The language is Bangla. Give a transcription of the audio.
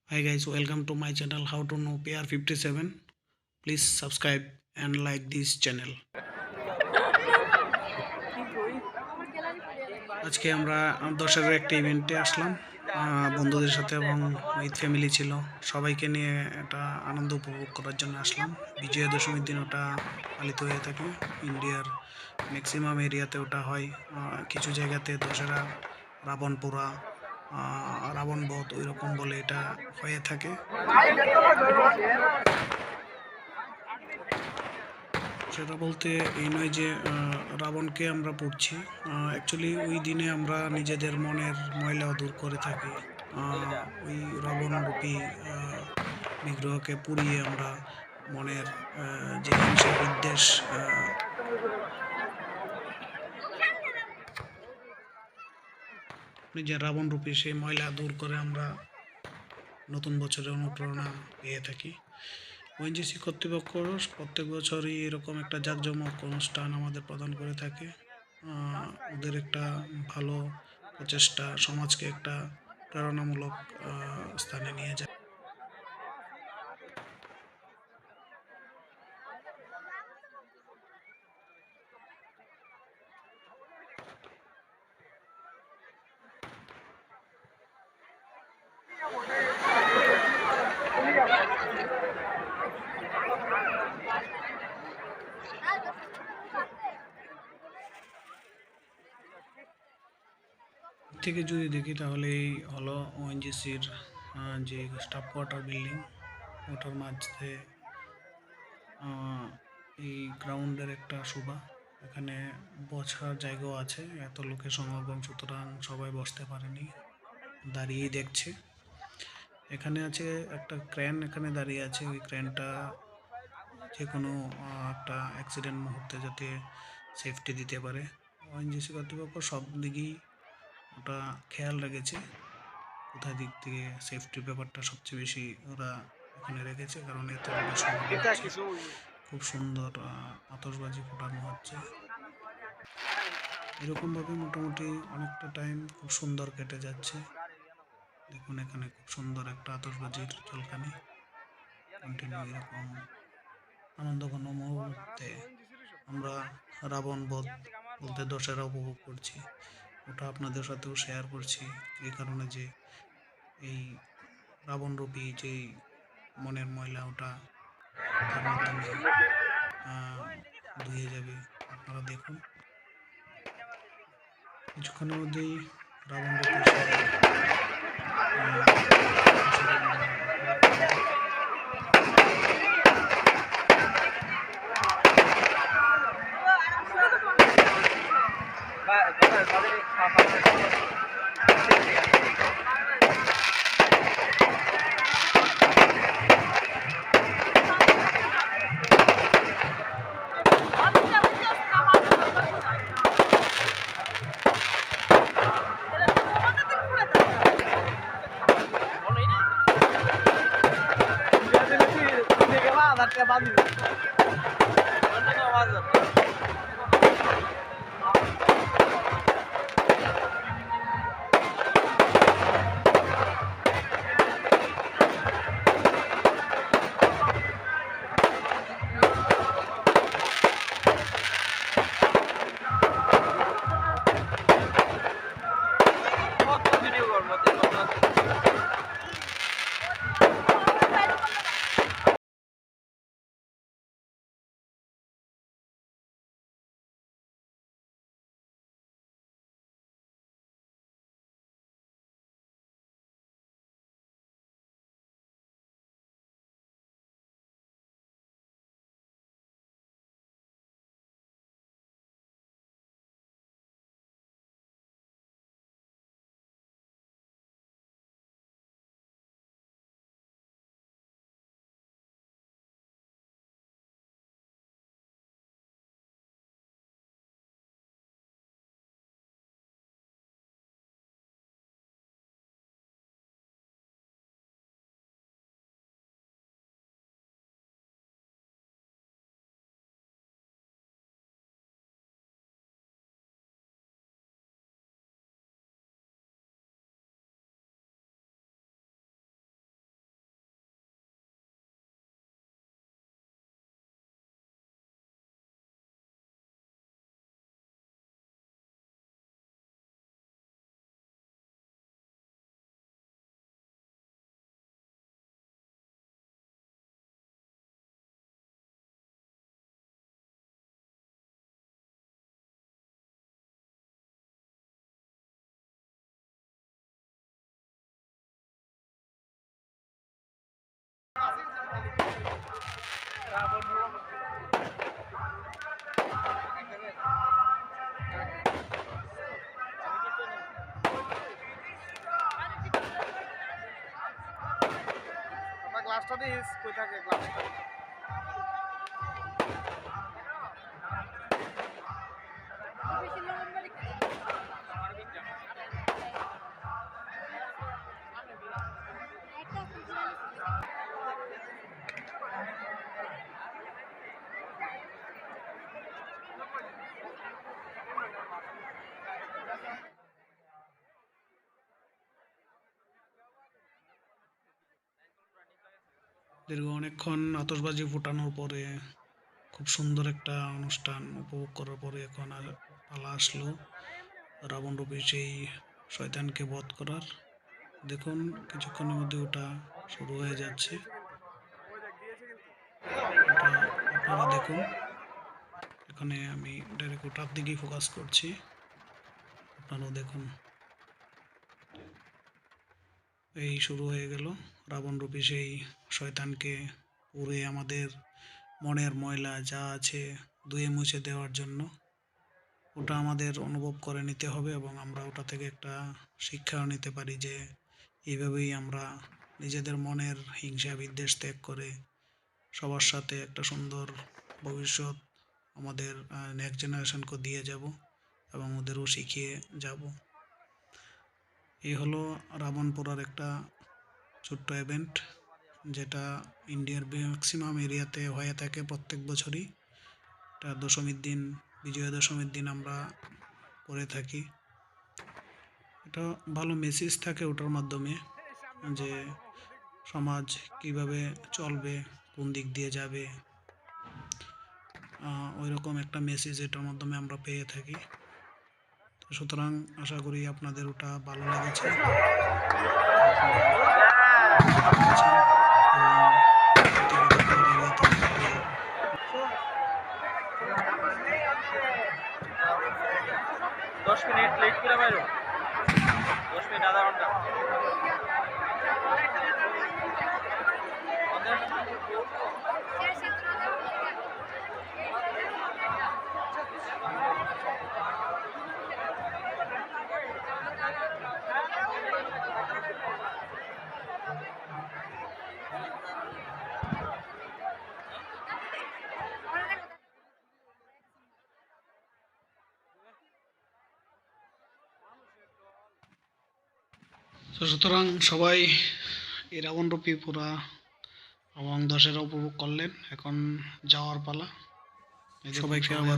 Hi guys, welcome to my channel How to Know PR57. Please subscribe and like this channel. আজকে আমরা দশের একটা ইভেন্টে আসলাম বন্ধুদের সাথে এবং উইথ ফ্যামিলি ছিল। সবাইকে নিয়ে একটা আনন্দ উপভোগ করার জন্য আসলাম। বিজয়া দশমীর দিন ওটা পালিত হয়ে থাকে। ইন্ডিয়ার ম্যাক্সিমাম এরিয়াতে ওটা হয়। কিছু জায়গাতে দশেরা রাবণ পোড়া, রাবণ বধ ওইরকম বলে এটা হয়ে থাকে। সেটা বলতে এই নয় যে রাবণকে আমরা পুড়ছি, অ্যাকচুয়ালি ওই দিনে আমরা নিজেদের মনের ময়লা দূর করে থাকি। ওই রাবণরূপী বিগ্রহকে পুড়িয়ে আমরা মনের যে হিংসা বিদ্বেষ, নিজের রাবণরূপী সেই ময়লা দূর করে আমরা নতুন বছরের অনুপ্রেরণা পেয়ে থাকি। ওএনজিসি কর্তৃপক্ষ প্রত্যেক বছরই এরকম একটা জাঁকজমক অনুষ্ঠান আমাদের প্রদান করে থাকে। ওদের একটা ভালো প্রচেষ্টা সমাজকে একটা প্রেরণামূলক স্থানে নিয়ে যায়। থেকে যদি দেখি তাহলে এই হলো ওএনজিসির যে স্টাফ কোয়ার্টার বিল্ডিং, ওটার মাঝে এই গ্রাউন্ডের একটা শোভা। এখানে বসার জায়গাও আছে, এত লোকের সমাগম, সুতরাং সবাই বসতে পারেনি, দাঁড়িয়েই দেখছে। এখানে আছে একটা ক্রেন, এখানে দাঁড়িয়ে আছে। ওই ক্রেনটা যে কোনো একটা অ্যাক্সিডেন্ট মুহূর্তে যাতে সেফটি দিতে পারে। ওএনজিসি কর্তৃপক্ষ সব দিকেই ওটা খেয়াল রেখেছে, কোথায় দিক থেকে সেফটির ব্যাপারটা সবচেয়ে বেশি ওরা এখানে রেখেছে, কারণ এত খুব সুন্দর আতশবাজি ফোটানো হচ্ছে। এরকমভাবে মোটামুটি অনেকটা টাইম খুব সুন্দর কেটে যাচ্ছে। দেখুন এখানে খুব সুন্দর একটা আতশবাজির ঝলকানি কন্টিনিউ। এরকম আনন্দঘন মুহূর্তে আমরা রাবণ বধ বলতে দশেরা উপভোগ করছি। ওটা আপনাদের সাথেও শেয়ার করছি এই কারণে যে এই রাবণরূপী যেই মনের ময়লা ওটা তার মাধ্যমে ধুয়ে যাবে। আপনারা দেখুন কিছুক্ষণের মধ্যেই রাবণরূপী গ্লাসটা দিস কই থাকে গ্লাসটা দীর্ঘ অনেকক্ষণ আতশবাজি ফুটানোর পরে খুব সুন্দর একটা অনুষ্ঠান উপভোগ করার পরে এখন পালা আসলো রাবণরূপী সেই শয়তানকে বধ করার। দেখুন কিছুক্ষণের মধ্যে ওটা শুরু হয়ে যাচ্ছে। ওটা আপনারা দেখুন, এখানে আমি ডাইরেক্ট ওটার দিকেই ফোকাস করছি, আপনারাও দেখুন। এই শুরু হয়ে গেল রাবণরূপী সেই শয়তানকে পুড়ে আমাদের মনের ময়লা যা আছে ধুয়ে মুছে দেওয়ার জন্য। ওটা আমাদের অনুভব করে নিতে হবে এবং আমরা ওটা থেকে একটা শিক্ষাও নিতে পারি যে এইভাবেই আমরা নিজেদের মনের হিংসা বিদ্বেষ ত্যাগ করে সবার সাথে একটা সুন্দর ভবিষ্যৎ আমাদের নেক্সট জেনারেশনকে দিয়ে যাব এবং ওদেরও শিখিয়ে যাব। এই হলো রাবণ পোড়ার একটা ছোট্ট ইভেন্ট, যেটা ইন্ডিয়ার ম্যাক্সিমাম এরিয়াতে হয়ে থাকে প্রত্যেক বছরই। এটা দশমীর দিন, বিজয়া দশমীর দিন আমরা করে থাকি। এটা ভালো মেসেজ থাকে ওটার মাধ্যমে, যে সমাজ কিভাবে চলবে, কোন দিক দিয়ে যাবে, ওই রকম একটা মেসেজ এটার মাধ্যমে আমরা পেয়ে থাকি। তো সুতরাং আশা করি আপনাদের ওটা ভালো লেগেছে এবং 10 মিনিট লেট করে বাইরো 10 মিনিট আধা ঘন্টা তো সুতরাং সবাই এই রাবণরূপী পুরা এবং দশেরা উপভোগ করলেন। এখন যাওয়ার পালা। সবাইকে আবার